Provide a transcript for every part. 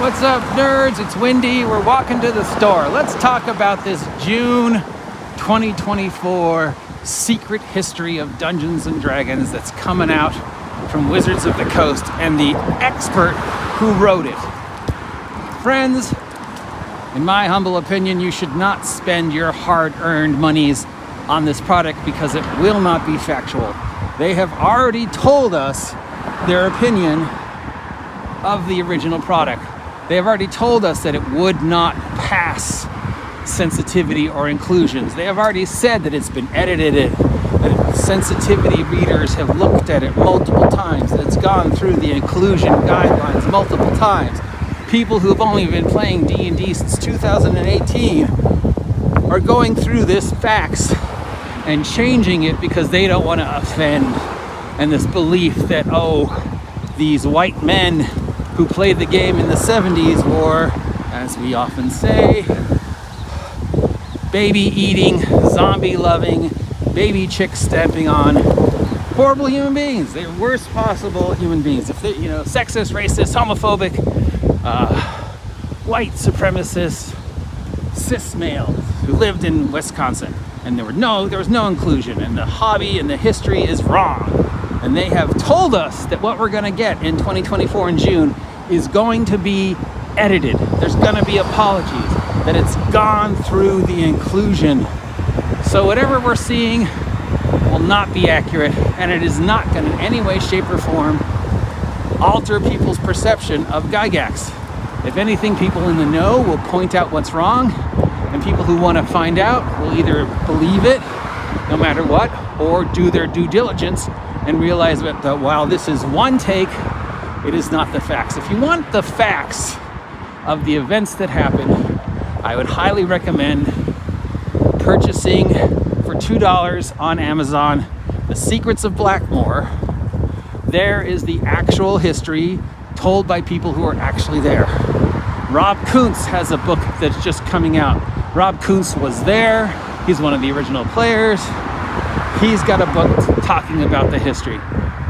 What's up, nerds? It's Windy. We're walking to the store. Let's talk about this June 2024 secret history of Dungeons and Dragons that's coming out from Wizards of the Coast and the expert who wrote it. Friends, in my humble opinion, you should not spend your hard-earned monies on this product because it will not be factual. They have already told us their opinion of the original product. They have already told us that it would not pass sensitivity or inclusions. They have already said that it's been edited, that sensitivity readers have looked at it multiple times, that it's gone through the inclusion guidelines multiple times. People who have only been playing D&D since 2018 are going through this fax and changing it because they don't want to offend. And this belief that, these white men who played the game in the 70s were, as we often say, baby-eating, zombie-loving, baby chicks stamping on horrible human beings. They're worst possible human beings. If they're, sexist, racist, homophobic, white supremacists, cis males who lived in Wisconsin, and there was no inclusion, and the hobby and the history is wrong. And they have told us that what we're going to get in 2024 in June is going to be edited. There's going to be apologies, that it's gone through the inclusion. So whatever we're seeing will not be accurate, and it is not going to in any way, shape, or form alter people's perception of Gygax. If anything, people in the know will point out what's wrong, and people who want to find out will either believe it, no matter what, or do their due diligence and realize that while this is one take, it is not the facts. If you want the facts of the events that happened, I would highly recommend purchasing for $2 on Amazon The Secrets of Blackmoor. There is the actual history told by people who are actually there. Rob Kuntz has a book that's just coming out. Rob Kuntz was there. He's one of the original players. He's got a book talking about the history.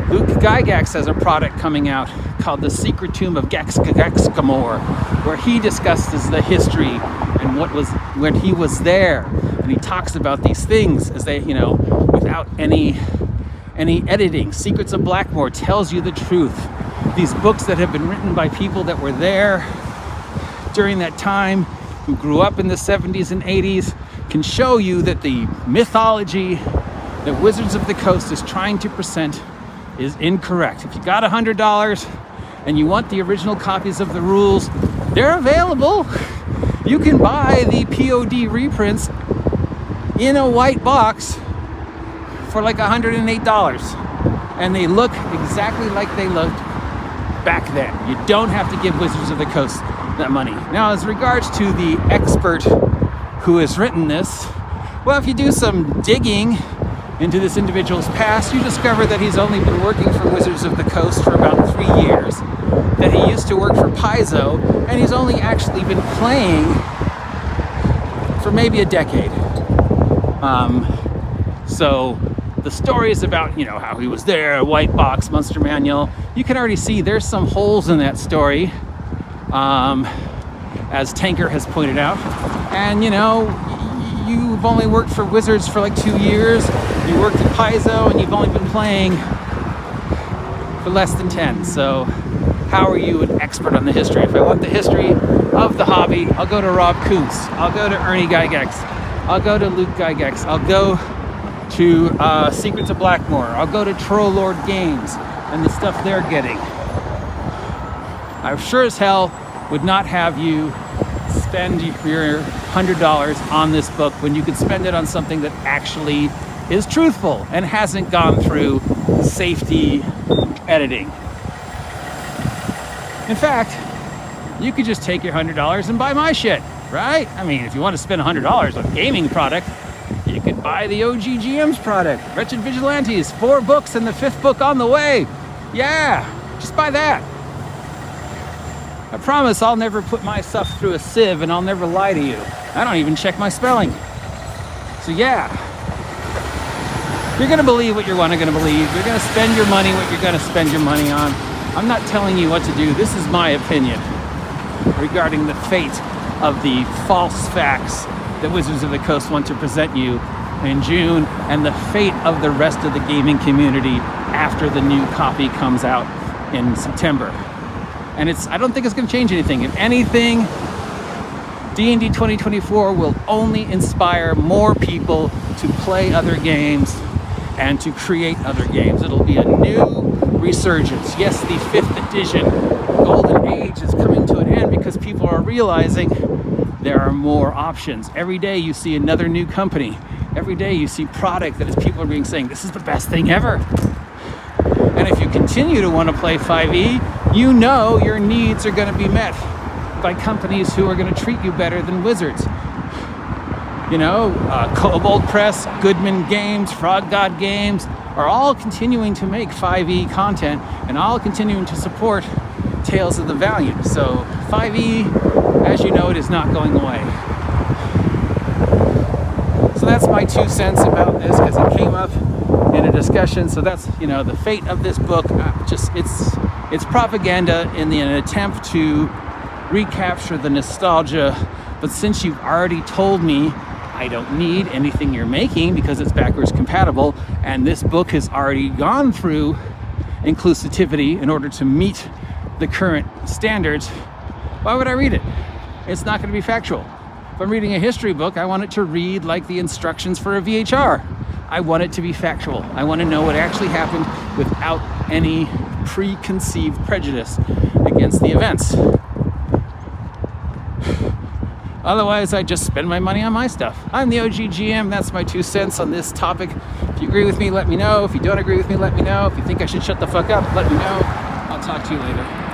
Luke Gygax has a product coming out called The Secret Tomb of Gaxgamor, where he discusses the history and when he was there. And he talks about these things as they, without any editing. Secrets of Blackmoor tells you the truth. These books that have been written by people that were there during that time, who grew up in the 70s and 80s, can show you that the mythology that Wizards of the Coast is trying to present is incorrect. If you got $100 and you want the original copies of the rules, they're available. You can buy the POD reprints in a white box for like $108. And they look exactly like they looked back then. You don't have to give Wizards of the Coast that money. Now, as regards to the expert who has written this, well, if you do some digging into this individual's past, you discover that he's only been working for Wizards of the Coast for about 3 years, that he used to work for Paizo, and he's only actually been playing for maybe a decade. So the story is about, how he was there, a white box, Monster Manual. You can already see there's some holes in that story, as Tanker has pointed out. And, you've only worked for Wizards for like 2 years. You worked at Paizo, and you've only been playing for less than 10. So how are you an expert on the history? If I want the history of the hobby, I'll go to Rob Kuntz. I'll go to Ernie Gygax. I'll go to Luke Gygax. I'll go to Secrets of Blackmoor. I'll go to Troll Lord Games and the stuff they're getting. I sure as hell would not have you spend your $100 on this book when you could spend it on something that actually is truthful and hasn't gone through safety editing. In fact, you could just take your $100 and buy my shit, right? I mean, if you want to spend $100 on gaming product, you could buy the OGGM's product, Wretched Vigilantes, 4 books and the 5th book on the way. Yeah, just buy that. I promise I'll never put my stuff through a sieve, and I'll never lie to you. I don't even check my spelling. So yeah, you're gonna believe what you're gonna believe. You're gonna spend your money what you're gonna spend your money on. I'm not telling you what to do. This is my opinion. regarding the fate of the false facts that Wizards of the Coast want to present you in June, and the fate of the rest of the gaming community after the new copy comes out in September. And I don't think it's going to change anything. If anything, D&D 2024 will only inspire more people to play other games and to create other games. It'll be a new resurgence. Yes, the 5th edition golden age is coming to an end because people are realizing there are more options. Every day you see another new company. Every day you see product that is people are being saying, this is the best thing ever. And if you continue to want to play 5e, you know your needs are going to be met by companies who are going to treat you better than Wizards. You know, Kobold Press, Goodman Games, Frog God Games are all continuing to make 5e content and all continuing to support Tales of the Valiant. So 5e, as you know, it is not going away. So that's my 2 cents about this, because it came up in a discussion. So that's, you know, the fate of this book. It's propaganda in an attempt to recapture the nostalgia. But since you've already told me I don't need anything you're making because it's backwards compatible, and this book has already gone through inclusivity in order to meet the current standards, why would I read it? It's not going to be factual. If I'm reading a history book, I want it to read like the instructions for a VHR. I want it to be factual. I want to know what actually happened without any preconceived prejudice against the events. Otherwise, I just spend my money on my stuff. I'm the OGGM. That's my 2 cents on this topic. If you agree with me, let me know. If you don't agree with me, let me know. If you think I should shut the fuck up, let me know. I'll talk to you later.